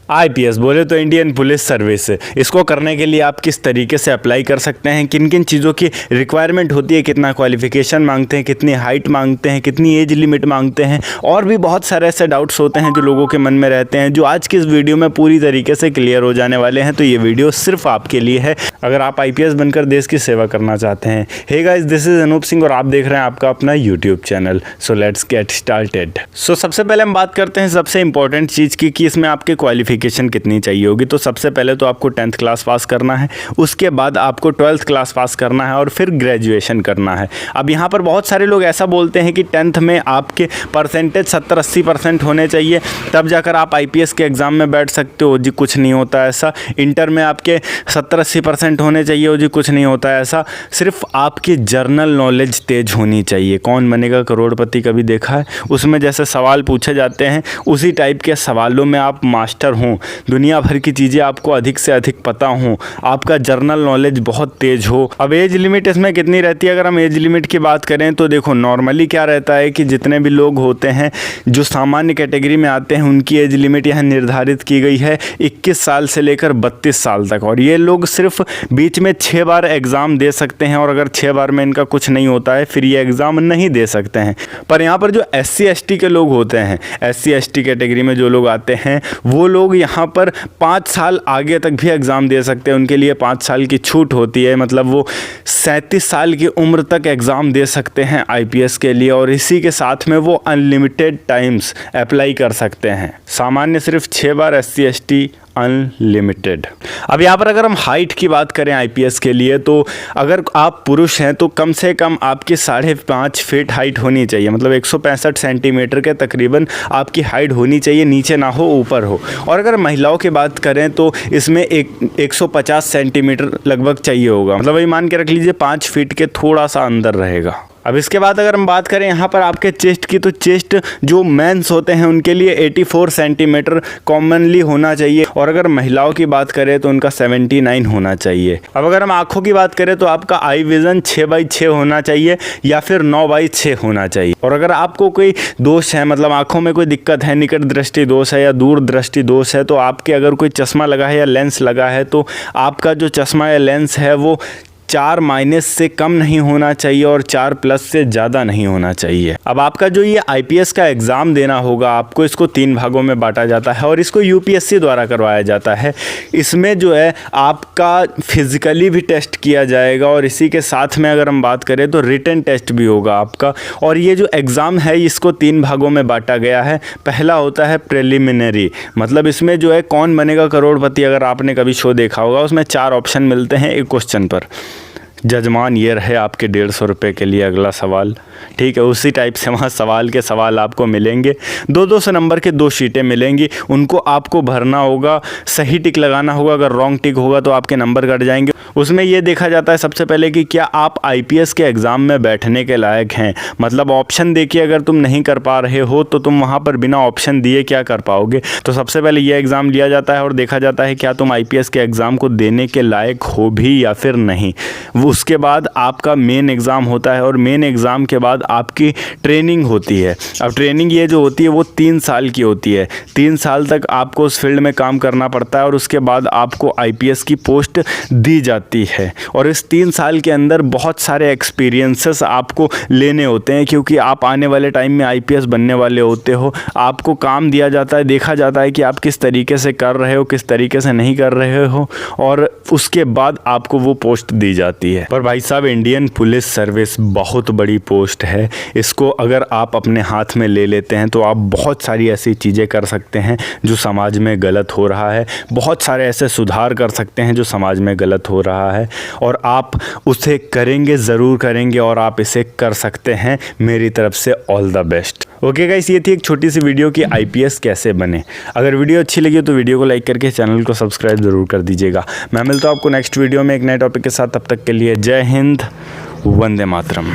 IPS बोले तो Indian police service. इसको करने के लिए आप किस तरीके से अप्लाई कर सकते हैं, किन किन चीज़ों की रिक्वायरमेंट होती है, कितना क्वालिफिकेशन मांगते हैं, कितनी हाइट मांगते हैं, कितनी एज लिमिट मांगते हैं, और भी बहुत सारे ऐसे डाउट्स होते हैं जो लोगों के मन में रहते हैं, जो आज की इस वीडियो में पूरी तरीके से क्लियर हो जाने वाले हैं। तो ये वीडियो सिर्फ आपके लिए है अगर आप आईपीएस बनकर देश की सेवा करना चाहते हैं। Hey guys, this is Anoop Singh और आप देख रहे हैं आपका अपना YouTube channel. So let's get started. So सबसे पहले हम बात करते हैं सबसे इंपॉर्टेंट चीज़ की कि इसमें आपके क्वालिफिकेशन कितनी चाहिए होगी। तो सबसे पहले तो आपको 10th क्लास पास करना है, उसके बाद आपको 12th क्लास पास करना है और फिर ग्रेजुएशन करना है। अब यहाँ पर बहुत सारे लोग ऐसा बोलते हैं कि 10th में आपके परसेंटेज 70-80% होने चाहिए, तब जाकर आप आईपीएस के एग्ज़ाम में बैठ सकते हो। जी कुछ नहीं होता ऐसा। इंटर में आपके 70-80% होने चाहिए हो, जी कुछ नहीं होता ऐसा। सिर्फ आपकी जर्नल नॉलेज तेज होनी चाहिए। कौन बनेगा करोड़पति कभी देखा है? उसमें जैसे सवाल पूछे जाते हैं उसी टाइप के सवालों में आप मास्टर हों, दुनिया भर की चीज़ें आपको अधिक से अधिक पता हों, आपका जर्नल नॉलेज बहुत तेज हो। अब एज लिमिट इसमें कितनी रहती है? अगर हम एज लिमिट की बात करें तो देखो, नॉर्मली क्या रहता है कि जितने भी लोग होते हैं जो सामान्य कैटेगरी में आते हैं उनकी एज लिमिट यहाँ निर्धारित की गई है 21 साल से लेकर 32 साल तक। और ये लोग सिर्फ बीच में 6 बार एग्ज़ाम दे सकते हैं, और अगर 6 बार में इनका कुछ नहीं होता है फिर ये एग्ज़ाम नहीं दे सकते हैं। पर यहाँ पर जो SC/ST के लोग होते हैं, SC/ST कैटेगरी में जो लोग आते हैं वो लोग यहाँ पर 5 साल आगे तक भी एग्ज़ाम दे सकते हैं। उनके लिए 5 साल की छूट होती है, मतलब वो 37 साल की उम्र तक एग्ज़ाम दे सकते हैं आईपीएस के लिए, और इसी के साथ में वो अनलिमिटेड टाइम्स अप्लाई कर सकते हैं। सामान्य सिर्फ 6 बार, SC/ST अनलिमिटेड। अब यहाँ पर अगर हम हाइट की बात करें आईपीएस के लिए, तो अगर आप पुरुष हैं तो कम से कम आपकी 5.5 फीट हाइट होनी चाहिए, मतलब 165 सेंटीमीटर के तकरीबन आपकी हाइट होनी चाहिए, नीचे ना हो ऊपर हो। और अगर महिलाओं की बात करें तो इसमें 150 सेंटीमीटर लगभग चाहिए होगा, मतलब वही मान के रख लीजिए 5 फीट के थोड़ा सा अंदर रहेगा। अब इसके बाद अगर हम बात करें यहाँ पर आपके चेस्ट की, तो चेस्ट जो मेंस होते हैं उनके लिए 84 सेंटीमीटर कॉमनली होना चाहिए, और अगर महिलाओं की बात करें तो उनका 79 होना चाहिए। अब अगर हम आँखों की बात करें तो आपका आई विज़न 6/6 होना चाहिए या फिर 9/6 होना चाहिए। और अगर आपको कोई दोष है, मतलब आँखों में कोई दिक्कत है, निकट दृष्टि दोष है या दूर दृष्टि दोष है, तो आपके अगर कोई चश्मा लगा है या लेंस लगा है तो आपका जो चश्मा या लेंस है वो 4- से कम नहीं होना चाहिए और 4+ से ज़्यादा नहीं होना चाहिए। अब आपका जो ये आईपीएस का एग्ज़ाम देना होगा आपको, इसको 3 भागों में बांटा जाता है और इसको यूपीएससी द्वारा करवाया जाता है। इसमें जो है आपका फिज़िकली भी टेस्ट किया जाएगा, और इसी के साथ में अगर हम बात करें तो रिटन टेस्ट भी होगा आपका। और ये जो एग्ज़ाम है इसको 3 भागों में बांटा गया है। पहला होता है प्रिलिमिनरी, मतलब इसमें जो है कौन बनेगा करोड़पति, अगर आपने कभी शो देखा होगा, उसमें 4 ऑप्शन मिलते हैं एक क्वेश्चन पर। जजमान ये रहे आपके 150 रुपये के लिए अगला सवाल, ठीक है। उसी टाइप से वहाँ सवाल आपको मिलेंगे। 200 नंबर के 2 शीटें मिलेंगी, उनको आपको भरना होगा, सही टिक लगाना होगा। अगर रॉन्ग टिक होगा तो आपके नंबर कट जाएंगे। उसमें ये देखा जाता है सबसे पहले कि क्या आप आईपीएस के एग्ज़ाम में बैठने के लायक हैं, मतलब ऑप्शन देखिए, अगर तुम नहीं कर पा रहे हो तो तुम वहाँ पर बिना ऑप्शन दिए क्या कर पाओगे। तो सबसे पहले ये एग्ज़ाम लिया जाता है और देखा जाता है क्या तुम आईपीएस के एग्ज़ाम को देने के लायक हो भी या फिर नहीं। उसके बाद आपका मेन एग्ज़ाम होता है, और मेन एग्ज़ाम के बाद आपकी ट्रेनिंग होती है। अब ट्रेनिंग ये जो होती है वो 3 साल की होती है। 3 साल तक आपको उस फील्ड में काम करना पड़ता है, और उसके बाद आपको आईपीएस की पोस्ट दी जाती है। और इस 3 साल के अंदर बहुत सारे एक्सपीरियंसेस आपको लेने होते हैं, क्योंकि आप आने वाले टाइम में आईपीएस बनने वाले होते हो। आपको काम दिया जाता है, देखा जाता है कि आप किस तरीके से कर रहे हो, किस तरीके से नहीं कर रहे हो, और उसके बाद आपको वो पोस्ट दी जाती है। पर भाई साहब, इंडियन पुलिस सर्विस बहुत बड़ी पोस्ट है। इसको अगर आप अपने हाथ में ले लेते हैं तो आप बहुत सारी ऐसी चीज़ें कर सकते हैं जो समाज में गलत हो रहा है, बहुत सारे ऐसे सुधार कर सकते हैं जो समाज में गलत हो रहा है, और आप उसे करेंगे, ज़रूर करेंगे, और आप इसे कर सकते हैं। मेरी तरफ से all the best. Okay guys, ये थी एक छोटी सी वीडियो कि आईपीएस कैसे बने। अगर वीडियो अच्छी लगी तो वीडियो को लाइक करके चैनल को सब्सक्राइब ज़रूर कर दीजिएगा। मैं मिलता हूँ आपको नेक्स्ट वीडियो में एक नए टॉपिक के साथ। तब तक के लिए जय हिंद, वंदे मातरम।